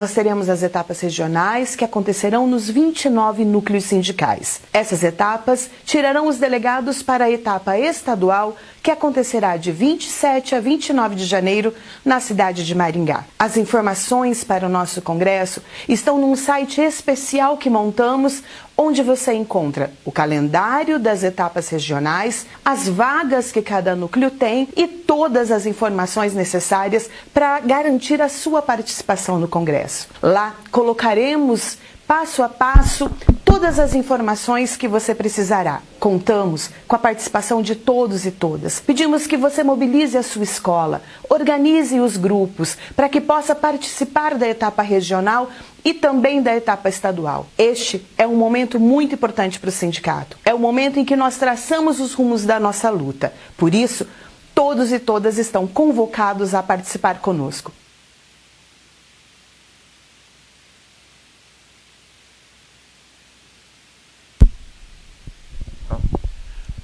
Nós teremos as etapas regionais que acontecerão nos 29 núcleos sindicais. Essas etapas tirarão os delegados para a etapa estadual, que acontecerá de 27 a 29 de janeiro na cidade de Maringá. As informações para o nosso congresso estão num site especial que montamos, onde você encontra o calendário das etapas regionais, as vagas que cada núcleo tem e todas as informações necessárias para garantir a sua participação no congresso. Lá colocaremos passo a passo todas as informações que você precisará. Contamos com a participação de todos e todas. Pedimos que você mobilize a sua escola, organize os grupos para que possa participar da etapa regional e também da etapa estadual. Este é um momento muito importante para o sindicato. É o momento em que nós traçamos os rumos da nossa luta. Por isso, todos e todas estão convocados a participar conosco.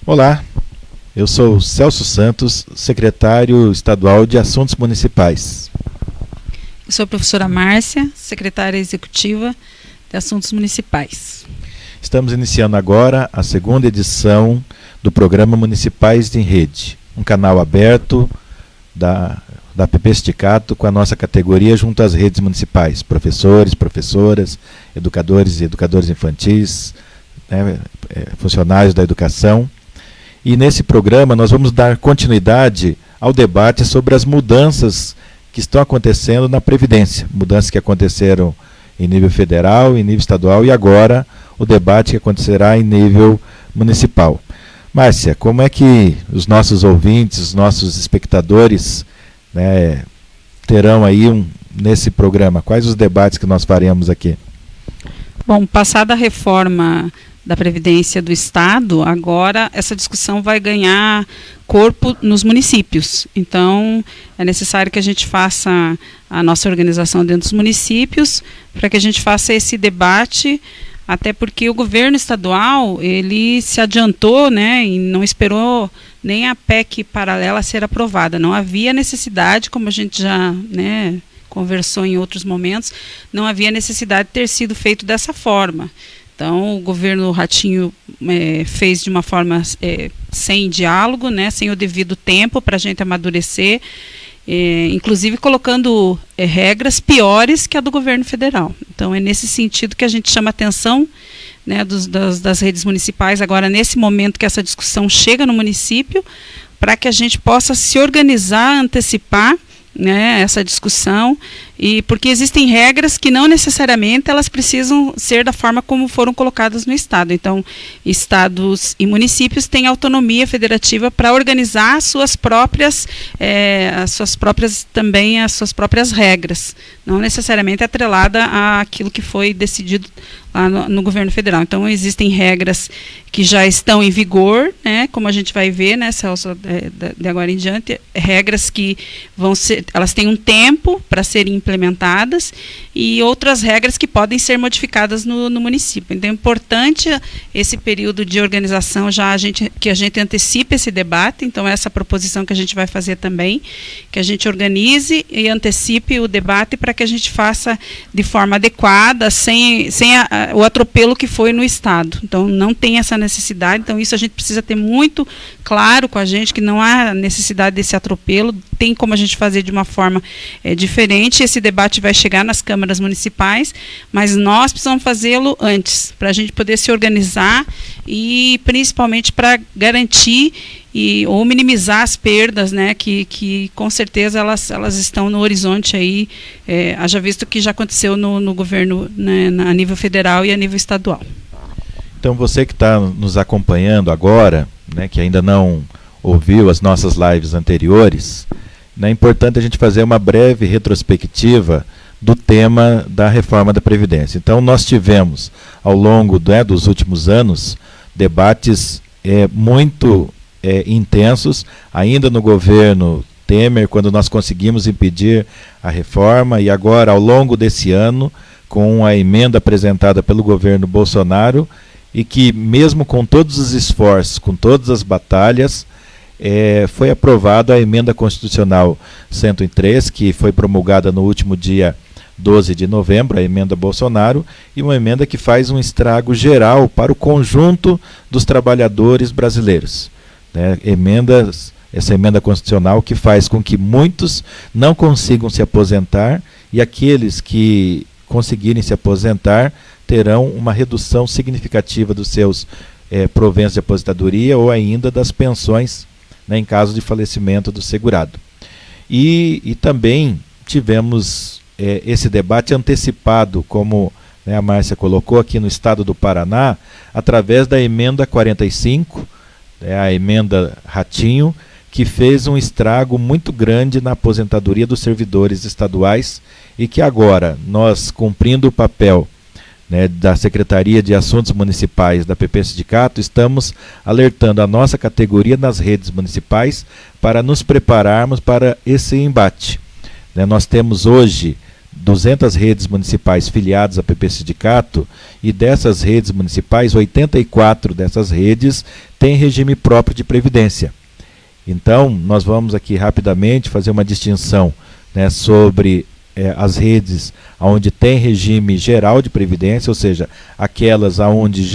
Olá, eu sou Celso Santos, secretário estadual de Assuntos Municipais. Eu sou a professora Márcia, secretária executiva de Assuntos Municipais. Estamos iniciando agora a segunda edição do programa Municipais em Rede, um canal aberto da PP Sindicato com a nossa categoria junto às redes municipais, professores, professoras, educadores e educadores infantis, funcionários da educação. E nesse programa nós vamos dar continuidade ao debate sobre as mudanças que estão acontecendo na Previdência. Mudanças que aconteceram em nível federal, em nível estadual e agora o debate que acontecerá em nível municipal. Márcia, como é que os nossos ouvintes, os nossos espectadores, terão aí nesse programa? Quais os debates que nós faremos aqui? Bom, passada a reforma da Previdência do Estado, agora essa discussão vai ganhar corpo nos municípios. Então, é necessário que a gente faça a nossa organização dentro dos municípios, para que a gente faça esse debate, até porque o governo estadual, ele se adiantou, e não esperou nem a PEC paralela ser aprovada. Não havia necessidade, como a gente já, conversou em outros momentos, não havia necessidade de ter sido feito dessa forma. Então, o governo Ratinho fez de uma forma sem diálogo, sem o devido tempo para a gente amadurecer, inclusive colocando regras piores que a do governo federal. Então, é nesse sentido que a gente chama a atenção das redes municipais, agora nesse momento que essa discussão chega no município, para que a gente possa se organizar, antecipar essa discussão, e porque existem regras que não necessariamente elas precisam ser da forma como foram colocadas no Estado. Então, estados e municípios têm autonomia federativa para organizar as suas próprias regras, não necessariamente atrelada àquilo que foi decidido lá no governo federal. Então, existem regras que já estão em vigor, como a gente vai ver, Celso, de agora em diante, regras que elas têm um tempo para serem implementadas e outras regras que podem ser modificadas no município. Então, é importante esse período de organização, que a gente antecipe esse debate. Então, essa proposição que a gente vai fazer também, que a gente organize e antecipe o debate para que a gente faça de forma adequada, sem o atropelo que foi no Estado. Então, não tem essa necessidade. Então, isso a gente precisa ter muito claro com a gente, que não há necessidade desse atropelo, tem como a gente fazer de uma forma diferente. Esse debate vai chegar nas câmaras municipais, mas nós precisamos fazê-lo antes, para a gente poder se organizar e principalmente para garantir ou minimizar as perdas, que com certeza elas estão no horizonte aí, haja visto que já aconteceu no governo, a nível federal e a nível estadual. Então, você que está nos acompanhando agora, que ainda não ouviu as nossas lives anteriores, é importante a gente fazer uma breve retrospectiva do tema da reforma da Previdência. Então, nós tivemos, ao longo dos últimos anos, debates muito intensos, ainda no governo Temer, quando nós conseguimos impedir a reforma, e agora, ao longo desse ano, com a emenda apresentada pelo governo Bolsonaro, e que, mesmo com todos os esforços, com todas as batalhas, foi aprovada a emenda constitucional 103, que foi promulgada no último dia 12 de novembro, a emenda Bolsonaro, e uma emenda que faz um estrago geral para o conjunto dos trabalhadores brasileiros. Né? Essa emenda constitucional que faz com que muitos não consigam se aposentar, e aqueles que conseguirem se aposentar terão uma redução significativa dos seus proventos de aposentadoria ou ainda das pensões, né, em caso de falecimento do segurado. E também tivemos esse debate antecipado, como, né, a Márcia colocou, aqui no estado do Paraná, através da emenda 45, a emenda Ratinho, que fez um estrago muito grande na aposentadoria dos servidores estaduais, e que agora, nós cumprindo o papel, né, da Secretaria de Assuntos Municipais da PP Sindicato, estamos alertando a nossa categoria nas redes municipais para nos prepararmos para esse embate. Né, nós temos hoje 200 redes municipais filiadas à PP Sindicato, e dessas redes municipais, 84 dessas redes têm regime próprio de previdência. Então, nós vamos aqui rapidamente fazer uma distinção, né, sobre as redes onde tem regime geral de previdência, ou seja, aquelas onde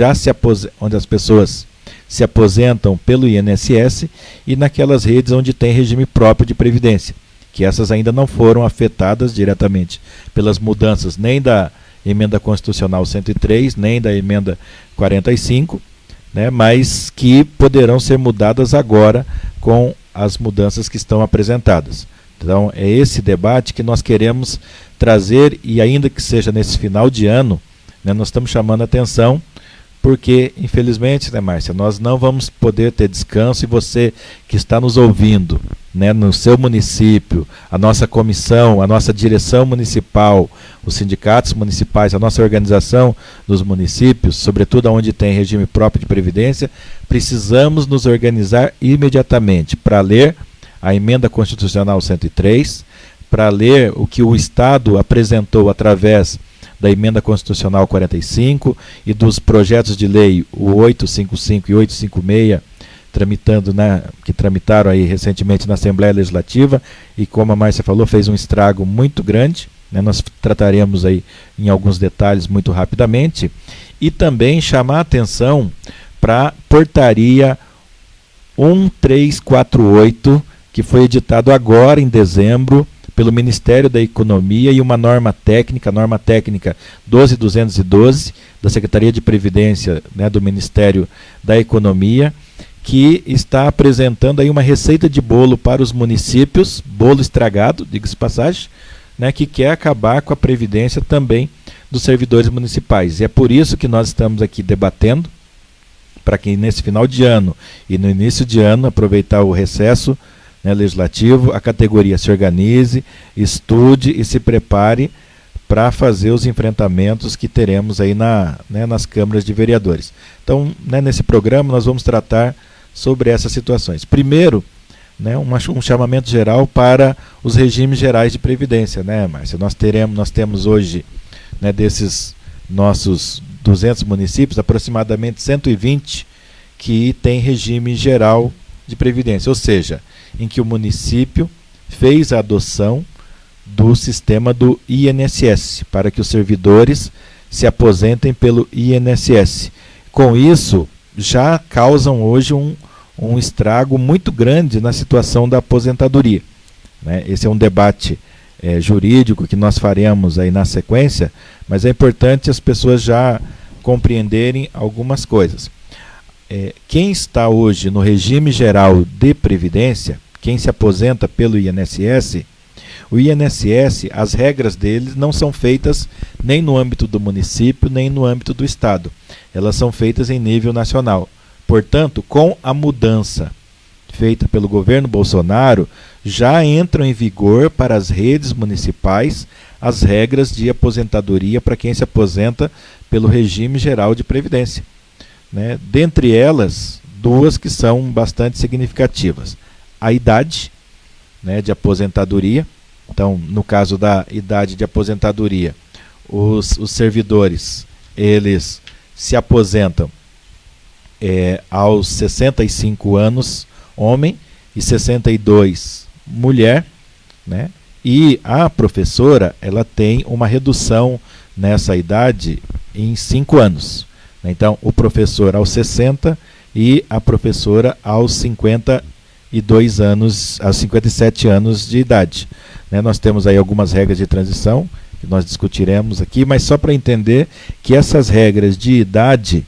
onde as pessoas se aposentam pelo INSS, e naquelas redes onde tem regime próprio de previdência, que essas ainda não foram afetadas diretamente pelas mudanças nem da emenda constitucional 103, nem da emenda 45, né, mas que poderão ser mudadas agora com as mudanças que estão apresentadas. Então, é esse debate que nós queremos trazer, e ainda que seja nesse final de ano, né, nós estamos chamando a atenção, porque, infelizmente, né, Márcia, nós não vamos poder ter descanso, e você que está nos ouvindo, né, no seu município, a nossa comissão, a nossa direção municipal, os sindicatos municipais, a nossa organização dos municípios, sobretudo onde tem regime próprio de previdência, precisamos nos organizar imediatamente para ler a emenda constitucional 103, para ler o que o Estado apresentou através da emenda constitucional 45 e dos projetos de lei, o 855 e 856, que tramitaram aí recentemente na Assembleia Legislativa, e como a Márcia falou, fez um estrago muito grande, né? Nós trataremos aí em alguns detalhes muito rapidamente, e também chamar a atenção para a portaria 1348, que foi editado agora em dezembro pelo Ministério da Economia, e uma norma técnica 12212, da Secretaria de Previdência, né, do Ministério da Economia, que está apresentando aí uma receita de bolo para os municípios, bolo estragado, diga-se passagem, né, que quer acabar com a previdência também dos servidores municipais. E é por isso que nós estamos aqui debatendo, para que nesse final de ano e no início de ano, aproveitar o recesso, né, legislativo, a categoria se organize, estude e se prepare para fazer os enfrentamentos que teremos aí nas câmaras de vereadores. Então, né, nesse programa nós vamos tratar sobre essas situações. Primeiro, né, um chamamento geral para os regimes gerais de previdência, né, Márcia? Nós temos hoje, né, desses nossos 200 municípios, aproximadamente 120 que têm regime geral de previdência, ou seja, em que o município fez a adoção do sistema do INSS, para que os servidores se aposentem pelo INSS. Com isso, já causam hoje um estrago muito grande na situação da aposentadoria, né? Esse é um debate jurídico que nós faremos aí na sequência, mas é importante as pessoas já compreenderem algumas coisas. Quem está hoje no regime geral de previdência, quem se aposenta pelo INSS, o INSS, as regras deles não são feitas nem no âmbito do município, nem no âmbito do Estado. Elas são feitas em nível nacional. Portanto, com a mudança feita pelo governo Bolsonaro, já entram em vigor para as redes municipais as regras de aposentadoria para quem se aposenta pelo regime geral de previdência, né? Dentre elas, duas que são bastante significativas. A idade, né, de aposentadoria. Então, no caso da idade de aposentadoria, os servidores, eles se aposentam aos 65 anos, homem, e 62, mulher, né? E a professora, ela tem uma redução nessa idade em 5 anos. Então, o professor aos 60 e a professora aos 52 anos, aos 57 anos de idade. Nós temos aí algumas regras de transição que nós discutiremos aqui, mas só para entender que essas regras de idade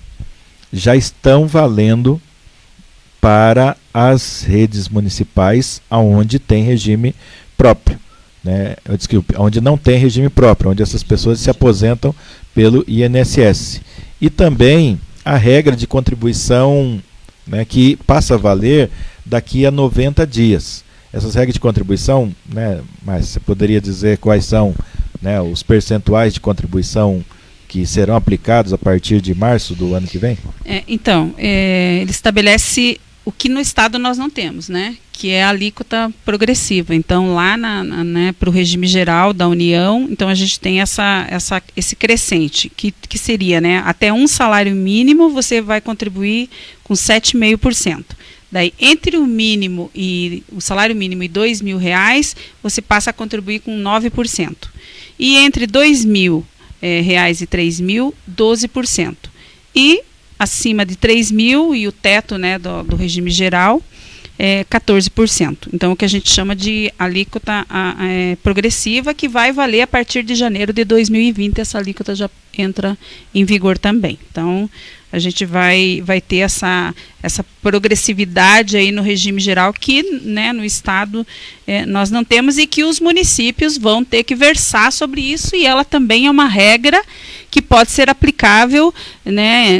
já estão valendo para as redes municipais onde tem regime próprio. Desculpe, onde não tem regime próprio, onde essas pessoas se aposentam pelo INSS. E também a regra de contribuição, que passa a valer daqui a 90 dias. Essas regras de contribuição, mas você poderia dizer quais são os percentuais de contribuição que serão aplicados a partir de março do ano que vem? Ele estabelece o que no Estado nós não temos, que é a alíquota progressiva. Então, lá para o regime geral da União, então a gente tem esse crescente, que seria, até um salário mínimo você vai contribuir com 7,5%. Daí, entre o mínimo e o salário mínimo e R$2.000, você passa a contribuir com 9%. E entre R$2.000 e R$3.000, 12%. E acima de 3.000 e o teto do regime geral, 14%. Então, o que a gente chama de alíquota progressiva, que vai valer a partir de janeiro de 2020, essa alíquota já entra em vigor também. Então, a gente vai ter essa progressividade aí no regime geral que no Estado nós não temos, e que os municípios vão ter que versar sobre isso, e ela também é uma regra que pode ser aplicável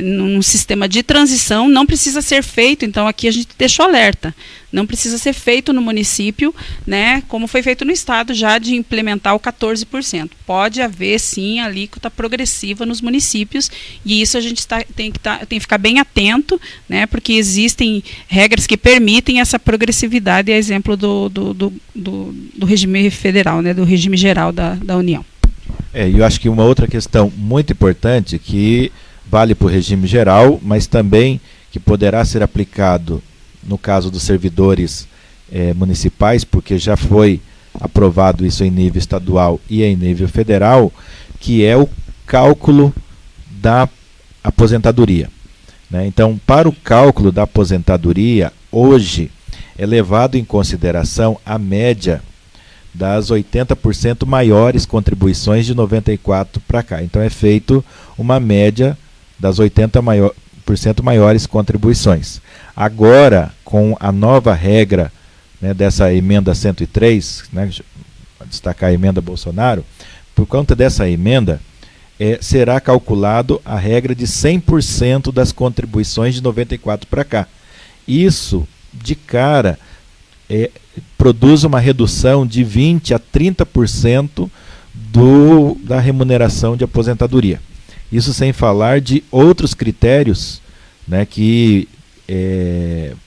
num sistema de transição, não precisa ser feito, então aqui a gente deixa o alerta, não precisa ser feito no município, como foi feito no Estado já, de implementar o 14%. Pode haver sim alíquota progressiva nos municípios, e isso a gente tem que ficar bem atento, porque existem regras que permitem essa progressividade, a exemplo do regime federal, do regime geral da União. E eu acho que uma outra questão muito importante, que vale para o regime geral, mas também que poderá ser aplicado no caso dos servidores municipais, porque já foi aprovado isso em nível estadual e em nível federal, que é o cálculo da aposentadoria. Então, para o cálculo da aposentadoria, hoje é levado em consideração a média das 80% maiores contribuições de 94 para cá. Então, é feito uma média das 80% maiores contribuições. Agora, com a nova regra dessa emenda 103, destacar a emenda Bolsonaro, por conta dessa emenda, será calculado a regra de 100% das contribuições de 94 para cá. Isso, de cara, produz uma redução de 20% a 30% da remuneração de aposentadoria. Isso sem falar de outros critérios que,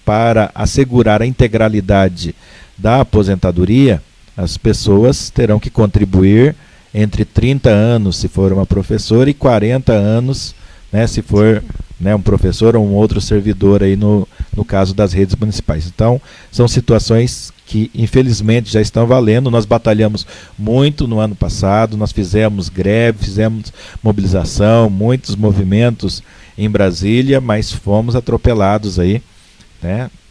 para assegurar a integralidade da aposentadoria, as pessoas terão que contribuir entre 30 anos, se for uma professora, e 40 anos, se for um professor ou um outro servidor, aí no caso das redes municipais. Então, são situações que, infelizmente, já estão valendo. Nós batalhamos muito no ano passado, nós fizemos greve, fizemos mobilização, muitos movimentos em Brasília, mas fomos atropelados aí,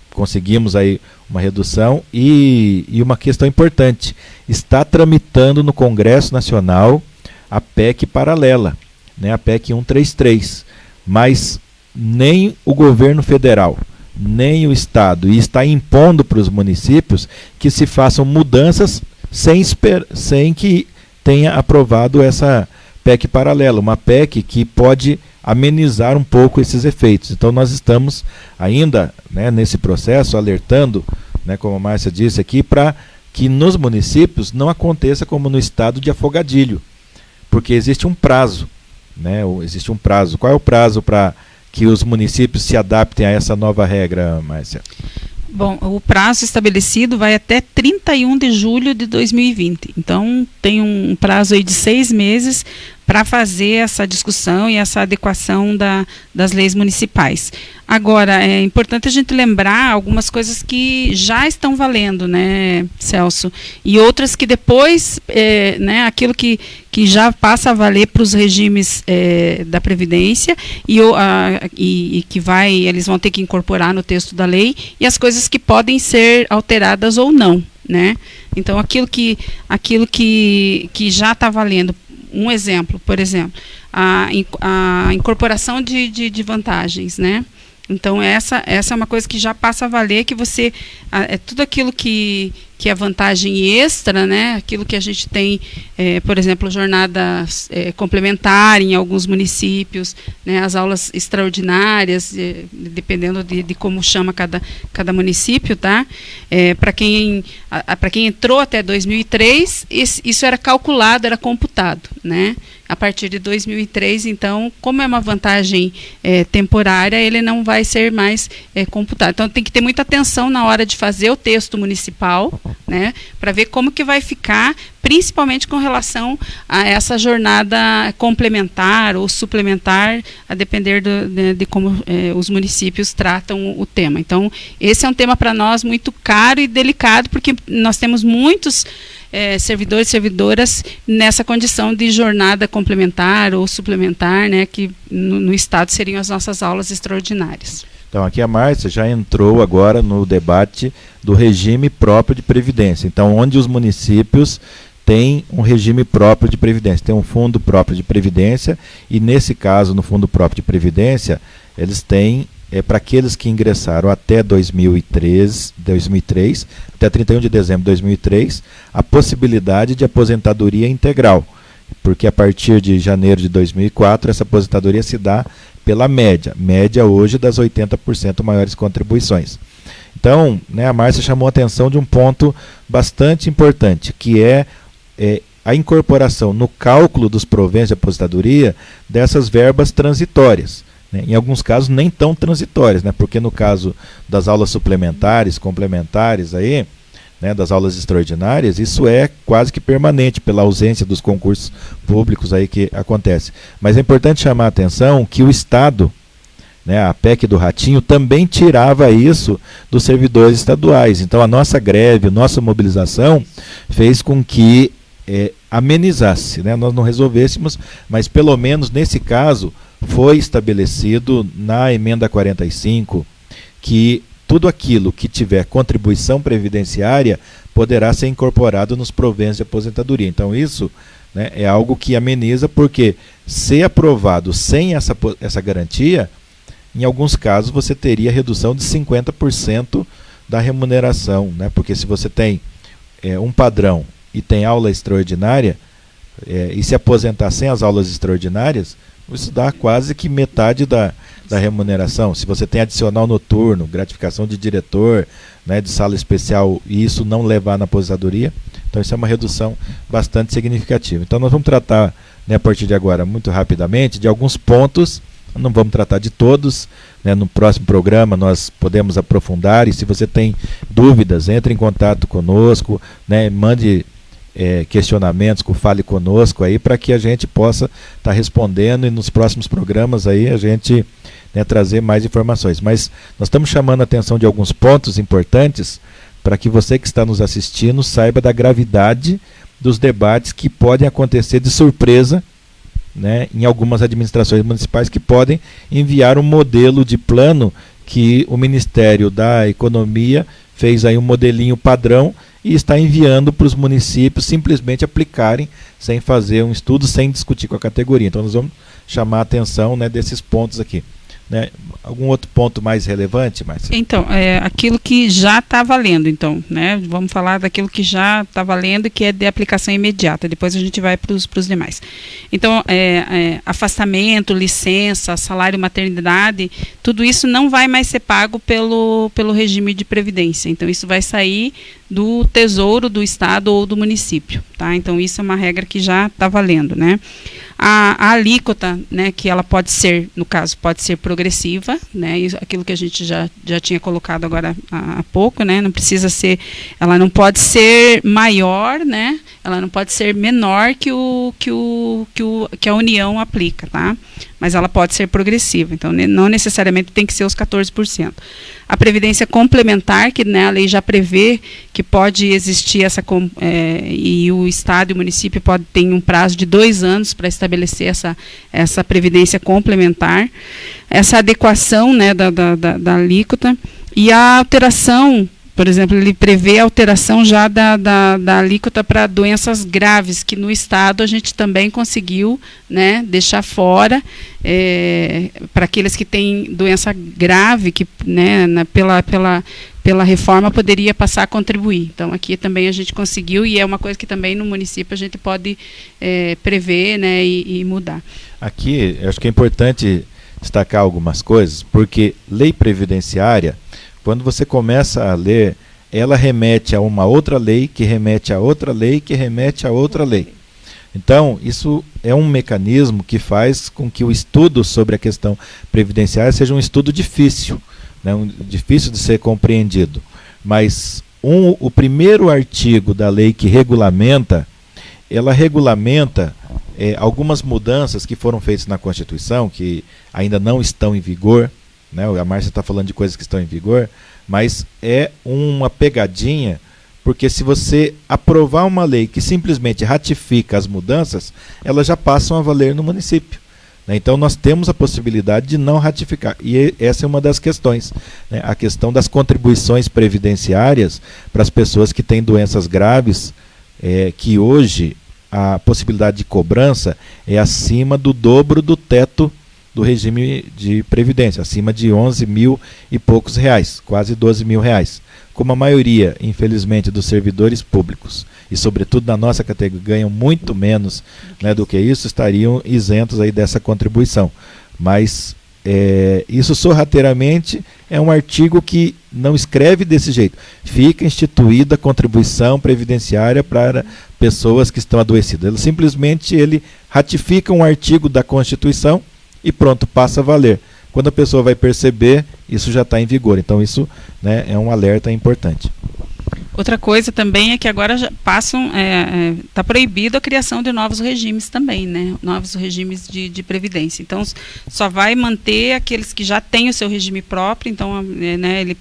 conseguimos aí uma redução, e uma questão importante, está tramitando no Congresso Nacional a PEC paralela, a PEC 133, mas nem o governo federal, nem o Estado, e está impondo para os municípios que se façam mudanças sem que tenha aprovado essa PEC paralela, uma PEC que pode amenizar um pouco esses efeitos. Então, nós estamos ainda nesse processo, alertando, como a Márcia disse aqui, para que nos municípios não aconteça como no estado de afogadilho, porque existe um prazo. Existe um prazo. Qual é o prazo para que os municípios se adaptem a essa nova regra, Márcia? Bom, o prazo estabelecido vai até 31 de julho de 2020. Então, tem um prazo aí de 6 meses para fazer essa discussão e essa adequação das leis municipais. Agora, é importante a gente lembrar algumas coisas que já estão valendo, né, Celso? E outras que depois, né, aquilo que já passa a valer para os regimes da Previdência e que eles vão ter que incorporar no texto da lei, e as coisas que podem ser alteradas ou não, né? Então, aquilo que já está valendo. Um exemplo, por exemplo, a incorporação de vantagens, né? Então, essa é uma coisa que já passa a valer, que você... tudo aquilo que é vantagem extra, né? Aquilo que a gente tem, por exemplo, jornada complementar em alguns municípios, né? As aulas extraordinárias, dependendo de como chama cada município, tá? Para quem entrou até 2003, isso era calculado, era computado, né? A partir de 2003, então, como é uma vantagem temporária, ele não vai ser mais computado. Então, tem que ter muita atenção na hora de fazer o texto municipal, né, para ver como que vai ficar, principalmente com relação a essa jornada complementar ou suplementar, a depender de como os municípios tratam o tema. Então, esse é um tema para nós muito caro e delicado, porque nós temos muitos servidores e servidoras nessa condição de jornada complementar ou suplementar, né, que no Estado seriam as nossas aulas extraordinárias. Então, aqui a Márcia já entrou agora no debate do regime próprio de previdência. Então, onde os municípios têm um regime próprio de previdência, tem um fundo próprio de previdência, e nesse caso, no fundo próprio de previdência, eles têm, para aqueles que ingressaram até 2003, até 31 de dezembro de 2003, a possibilidade de aposentadoria integral, porque a partir de janeiro de 2004, essa aposentadoria se dá pela média hoje das 80% maiores contribuições. Então, né, a Márcia chamou a atenção de um ponto bastante importante, que é a incorporação no cálculo dos proventos de aposentadoria dessas verbas transitórias. Em alguns casos nem tão transitórias, né, porque no caso das aulas suplementares, complementares, aí, né, das aulas extraordinárias, isso é quase que permanente pela ausência dos concursos públicos aí que acontece. Mas é importante chamar a atenção que o Estado, né, a PEC do Ratinho, também tirava isso dos servidores estaduais. Então a nossa greve, a nossa mobilização fez com que amenizasse, né, nós não resolvêssemos, mas pelo menos nesse caso foi estabelecido na emenda 45 que tudo aquilo que tiver contribuição previdenciária poderá ser incorporado nos proventos de aposentadoria. Então isso, né, é algo que ameniza, porque se aprovado sem essa garantia, em alguns casos você teria redução de 50% da remuneração, né, porque se você tem um padrão e tem aula extraordinária, e se aposentar sem as aulas extraordinárias, isso dá quase que metade da remuneração. Se você tem adicional noturno, gratificação de diretor, né, de sala especial, e isso não levar na aposentadoria, então isso é uma redução bastante significativa. Então nós vamos tratar, né, a partir de agora, muito rapidamente, de alguns pontos, não vamos tratar de todos, né, no próximo programa nós podemos aprofundar, e se você tem dúvidas, entre em contato conosco, né, mande questionamentos, fale conosco aí, para que a gente possa estar respondendo, e nos próximos programas aí a gente, né, trazer mais informações. Mas nós estamos chamando a atenção de alguns pontos importantes para que você que está nos assistindo saiba da gravidade dos debates que podem acontecer de surpresa, né, em algumas administrações municipais que podem enviar um modelo de plano que o Ministério da Economia fez aí um modelinho padrão e está enviando para os municípios simplesmente aplicarem, sem fazer um estudo, sem discutir com a categoria. Então nós vamos chamar a atenção, né, desses pontos aqui. Né? Algum outro ponto mais relevante, Márcia? Então, aquilo que já está valendo, então, né? Vamos falar daquilo que já está valendo, que é de aplicação imediata, depois a gente vai para os demais. Então, afastamento, licença, salário maternidade, tudo isso não vai mais ser pago pelo regime de previdência, então isso vai sair do tesouro do Estado ou do município, tá? Então isso é uma regra que já está valendo, né? A alíquota, né, que ela pode ser, no caso, pode ser progressiva, né, aquilo que a gente já tinha colocado agora há pouco, né, não precisa ser, ela não pode ser maior, né, ela não pode ser menor que a União aplica, tá? Mas ela pode ser progressiva, então não necessariamente tem que ser os 14%. A previdência complementar, que, né, a lei já prevê que pode existir e o Estado e o município tem um prazo de 2 anos para estabelecer essa previdência complementar, essa adequação, né, da alíquota, e a alteração. Por exemplo, ele prevê a alteração já da alíquota para doenças graves, que no Estado a gente também conseguiu, né, deixar fora, para aqueles que têm doença grave, que, né, pela reforma poderia passar a contribuir. Então, aqui também a gente conseguiu, e é uma coisa que também no município a gente pode prever, né, e mudar. Aqui, eu acho que é importante destacar algumas coisas, porque lei previdenciária, quando você começa a ler, ela remete a uma outra lei, que remete a outra lei, que remete a outra lei. Então, isso é um mecanismo que faz com que o estudo sobre a questão previdenciária seja um estudo difícil, né, difícil de ser compreendido. Mas o primeiro artigo da lei que regulamenta, ela regulamenta algumas mudanças que foram feitas na Constituição, que ainda não estão em vigor, né? A Márcia está falando de coisas que estão em vigor, mas é uma pegadinha, porque se você aprovar uma lei que simplesmente ratifica as mudanças, elas já passam a valer no município, né? Então nós temos a possibilidade de não ratificar, e essa é uma das questões, né? A questão das contribuições previdenciárias para as pessoas que têm doenças graves, que hoje a possibilidade de cobrança é acima do dobro do teto do regime de previdência, acima de 11 mil e poucos reais, quase 12 mil reais. Como a maioria, infelizmente, dos servidores públicos, e sobretudo na nossa categoria, ganham muito menos, né, do que isso, estariam isentos aí dessa contribuição. Mas isso sorrateiramente é um artigo que não escreve desse jeito. Fica instituída a contribuição previdenciária para pessoas que estão adoecidas. Ele ratifica um artigo da Constituição e pronto, passa a valer. Quando a pessoa vai perceber, isso já está em vigor. Então isso, né, é um alerta importante. Outra coisa também é que agora já está proibido a criação de novos regimes também, né? Novos regimes de previdência. Então, só vai manter aqueles que já têm o seu regime próprio. Então, né, ele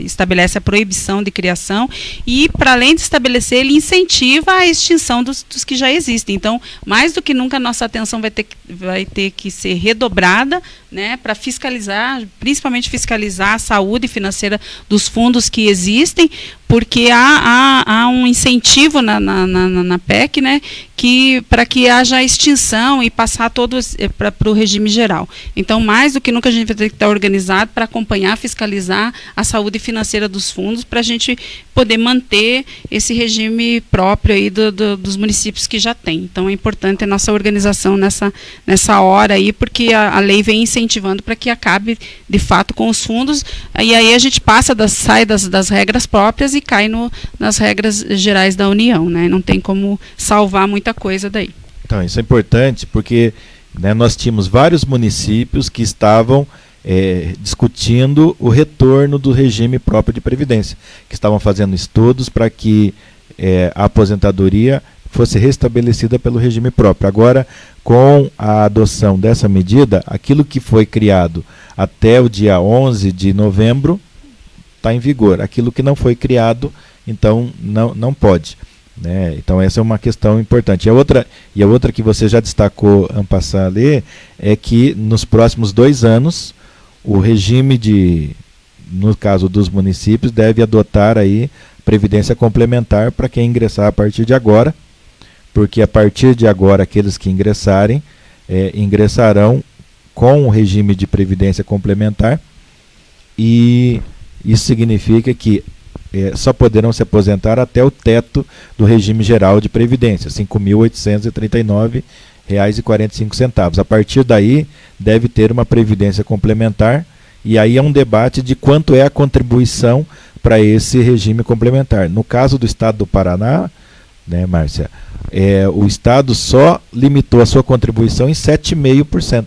estabelece a proibição de criação e, para além de estabelecer, ele incentiva a extinção dos que já existem. Então, mais do que nunca, a nossa atenção vai ter que ser redobrada, né, para fiscalizar, principalmente fiscalizar a saúde financeira dos fundos que existem, porque há um incentivo na PEC, né, para que haja extinção e passar todos para o regime geral. Então, mais do que nunca, a gente vai ter que estar organizado para acompanhar, fiscalizar a saúde financeira dos fundos, para a gente poder manter esse regime próprio aí dos municípios que já tem. Então, é importante a nossa organização nessa hora aí, porque a lei vem incentivando para que acabe, de fato, com os fundos, e aí a gente sai das regras próprias e cai nas regras gerais da União, né? Não tem como salvar muita coisa daí. Então, isso é importante porque, né, nós tínhamos vários municípios que estavam discutindo o retorno do regime próprio de previdência, que estavam fazendo estudos para que a aposentadoria fosse restabelecida pelo regime próprio. Agora, com a adoção dessa medida, aquilo que foi criado até o dia 11 de novembro está em vigor. Aquilo que não foi criado, então não pode, né? Então essa é uma questão importante. E a outra que você já destacou, en passant, é que nos próximos 2 anos o regime no caso dos municípios, deve adotar aí previdência complementar para quem ingressar a partir de agora, porque a partir de agora aqueles que ingressarem ingressarão com o regime de previdência complementar, e isso significa que só poderão se aposentar até o teto do regime geral de previdência, R$ 5.839,45. A partir daí, deve ter uma previdência complementar, e aí é um debate de quanto é a contribuição para esse regime complementar. No caso do estado do Paraná, né, Márcia, o Estado só limitou a sua contribuição em 7,5%.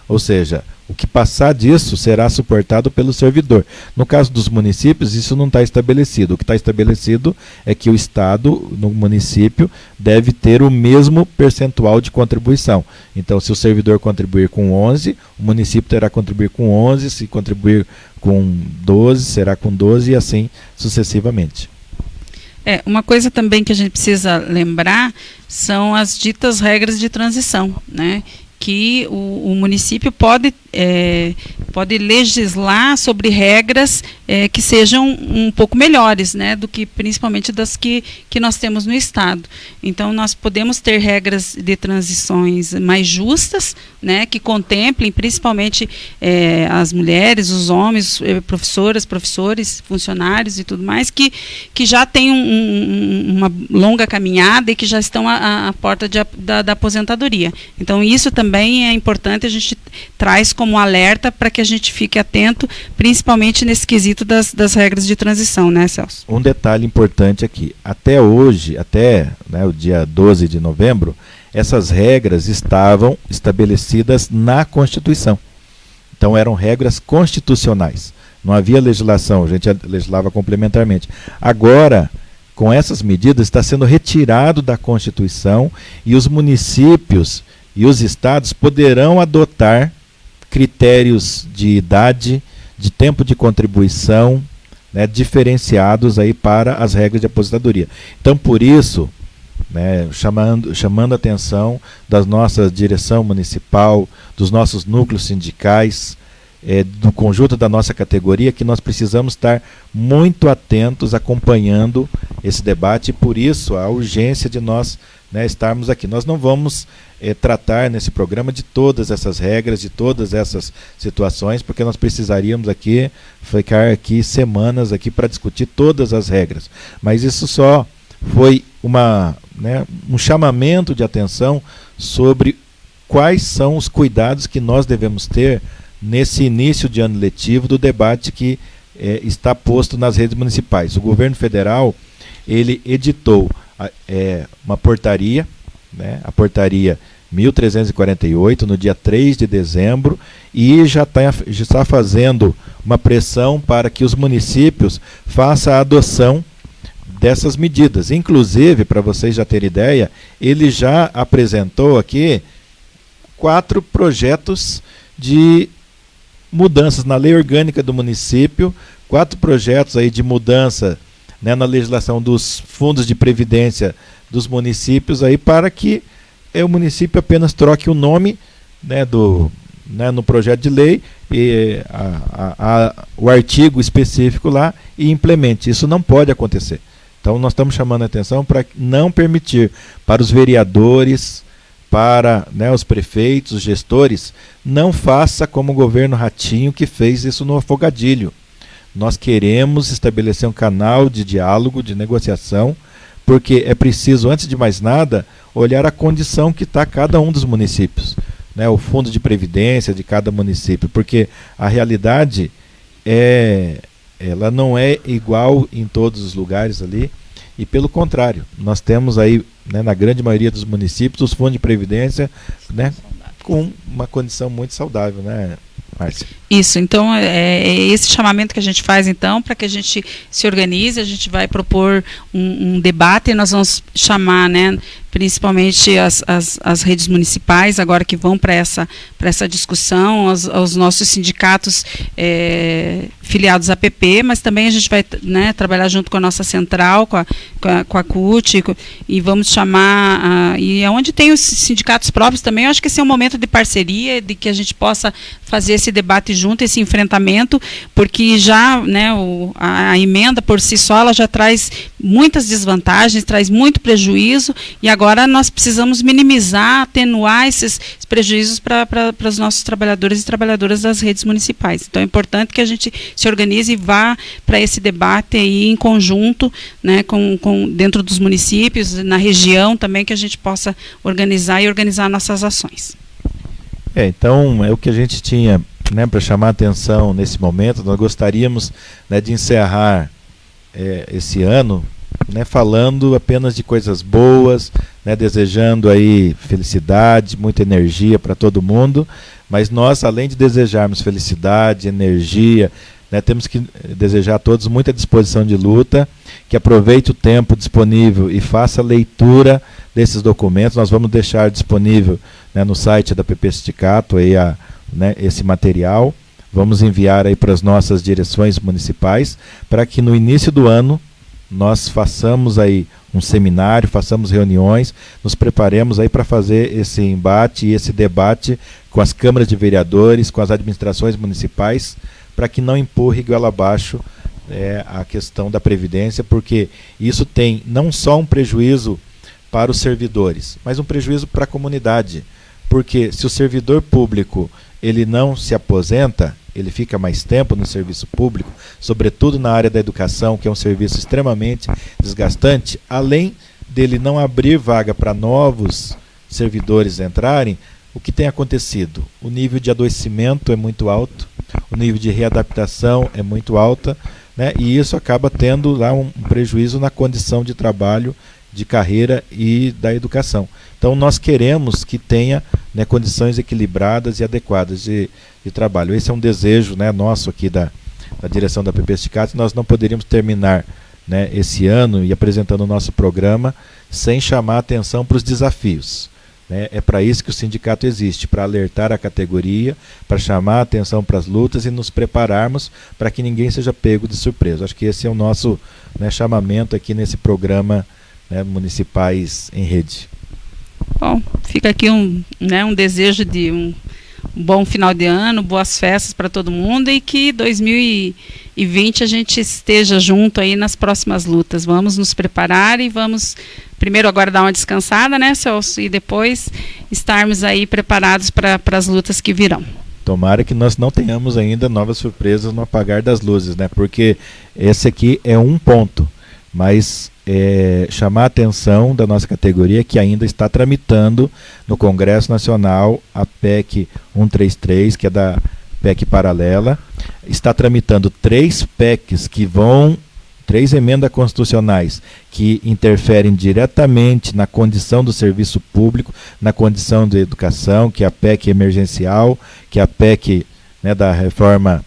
Ou seja, o que passar disso será suportado pelo servidor. No caso dos municípios, isso não está estabelecido. O que está estabelecido é que o Estado, no município, deve ter o mesmo percentual de contribuição. Então, se o servidor contribuir com 11, o município terá que contribuir com 11, se contribuir com 12, será com 12 e assim sucessivamente. Uma coisa também que a gente precisa lembrar são as ditas regras de transição, né? Que o município pode legislar sobre regras que sejam um pouco melhores, né, do que principalmente das que nós temos no Estado. Então, nós podemos ter regras de transições mais justas, né, que contemplem principalmente as mulheres, os homens, professoras, professores, funcionários e tudo mais, que já têm uma longa caminhada e que já estão à porta da aposentadoria. Então, isso também é importante, a gente traz como alerta para que a gente fique atento, principalmente nesse quesito das regras de transição, né, Celso? Um detalhe importante aqui, até hoje, o dia 12 de novembro, essas regras estavam estabelecidas na Constituição. Então eram regras constitucionais, não havia legislação, a gente legislava complementarmente. Agora, com essas medidas, está sendo retirado da Constituição e os municípios e os estados poderão adotar critérios de idade, de tempo de contribuição, né, diferenciados aí para as regras de aposentadoria. Então, por isso, né, chamando a atenção da nossa direção municipal, dos nossos núcleos sindicais, do conjunto da nossa categoria, que nós precisamos estar muito atentos, acompanhando esse debate, e por isso a urgência de nós, né, estarmos aqui. Nós não vamos tratar nesse programa de todas essas regras, de todas essas situações, porque nós precisaríamos ficar aqui semanas aqui para discutir todas as regras. Mas isso só foi um chamamento de atenção sobre quais são os cuidados que nós devemos ter nesse início de ano letivo do debate que está posto nas redes municipais. O governo federal, ele editou uma portaria, né, a portaria 1348, no dia 3 de dezembro, e já está fazendo uma pressão para que os municípios façam a adoção dessas medidas. Inclusive, para vocês já terem ideia, ele já apresentou aqui 4 projetos de mudanças na lei orgânica do município, 4 projetos aí de mudança, né, na legislação dos fundos de previdência dos municípios aí, para que o município apenas troque o nome, né, no projeto de lei, e o artigo específico lá, e implemente. Isso não pode acontecer. Então nós estamos chamando a atenção para não permitir para os vereadores, para, né, os prefeitos, os gestores, não faça como o governo Ratinho, que fez isso no afogadilho. Nós queremos estabelecer um canal de diálogo, de negociação, porque é preciso, antes de mais nada, olhar a condição que está cada um dos municípios, né, o fundo de previdência de cada município, porque a realidade ela não é igual em todos os lugares ali, e pelo contrário, nós temos aí, né, na grande maioria dos municípios, os fundos de previdência, né, com uma condição muito saudável, né, Márcia? Isso, então é esse chamamento que a gente faz, então, para que a gente se organize. A gente vai propor um debate e nós vamos chamar, né, principalmente as redes municipais, agora que vão para essa discussão, aos nossos sindicatos filiados à PP, mas também a gente vai, né, trabalhar junto com a nossa central, com a CUT, e vamos chamar, e onde tem os sindicatos próprios também, eu acho que esse é um momento de parceria, de que a gente possa fazer esse debate junto, esse enfrentamento, porque já, né, a emenda por si só, ela já traz muitas desvantagens, traz muito prejuízo, e agora nós precisamos minimizar, atenuar esses prejuízos para os nossos trabalhadores e trabalhadoras das redes municipais. Então é importante que a gente se organize e vá para esse debate aí em conjunto, né, dentro dos municípios, na região também, que a gente possa organizar nossas ações. Então é o que a gente tinha, né, para chamar a atenção nesse momento. Nós gostaríamos, né, de encerrar esse ano né, falando apenas de coisas boas, né, desejando aí felicidade, muita energia para todo mundo, mas nós, além de desejarmos felicidade, energia, né, temos que desejar a todos muita disposição de luta, que aproveite o tempo disponível e faça a leitura desses documentos. Nós vamos deixar disponível, né, no site da PP Sindicato aí né, esse material. Vamos enviar aí para as nossas direções municipais, para que no início do ano nós façamos aí um seminário, façamos reuniões, nos preparemos aí para fazer esse embate e esse debate com as câmaras de vereadores, com as administrações municipais, para que não empurre goela abaixo a questão da Previdência, porque isso tem não só um prejuízo para os servidores, mas um prejuízo para a comunidade, porque se o servidor público ele não se aposenta, ele fica mais tempo no serviço público, sobretudo na área da educação, que é um serviço extremamente desgastante, além dele não abrir vaga para novos servidores entrarem, o que tem acontecido? O nível de adoecimento é muito alto, o nível de readaptação é muito alta, né, e isso acaba tendo lá um prejuízo na condição de trabalho, de carreira e da educação. Então nós queremos que tenha, né, condições equilibradas e adequadas de trabalho. Esse é um desejo, né, nosso aqui da direção da PP Sindicato. Nós não poderíamos terminar, né, esse ano e apresentando o nosso programa sem chamar a atenção para os desafios. Né? É para isso que o sindicato existe, para alertar a categoria, para chamar a atenção para as lutas e nos prepararmos para que ninguém seja pego de surpresa. Acho que esse é o nosso, né, chamamento aqui nesse programa, né, Municipais em Rede. Bom, fica aqui um desejo de um bom final de ano, boas festas para todo mundo e que 2020 a gente esteja junto aí nas próximas lutas. Vamos nos preparar e vamos primeiro agora dar uma descansada, né, Celso, e depois estarmos aí preparados para as lutas que virão. Tomara que nós não tenhamos ainda novas surpresas no apagar das luzes, né, porque esse aqui é um ponto, mas chamar a atenção da nossa categoria que ainda está tramitando no Congresso Nacional a PEC 133, que é da PEC paralela, está tramitando 3 PECs que vão, 3 emendas constitucionais que interferem diretamente na condição do serviço público, na condição de educação, que é a PEC emergencial, que é a PEC, né, da reforma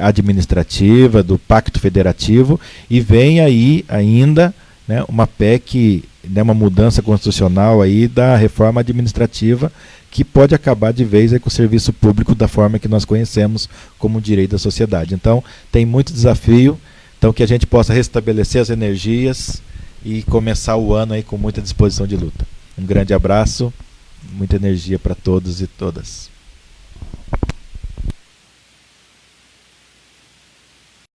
administrativa, do Pacto Federativo, e vem aí ainda, né, uma PEC, né, uma mudança constitucional aí da reforma administrativa, que pode acabar de vez aí com o serviço público da forma que nós conhecemos como direito da sociedade. Então, tem muito desafio, então que a gente possa restabelecer as energias e começar o ano aí com muita disposição de luta. Um grande abraço, muita energia para todos e todas.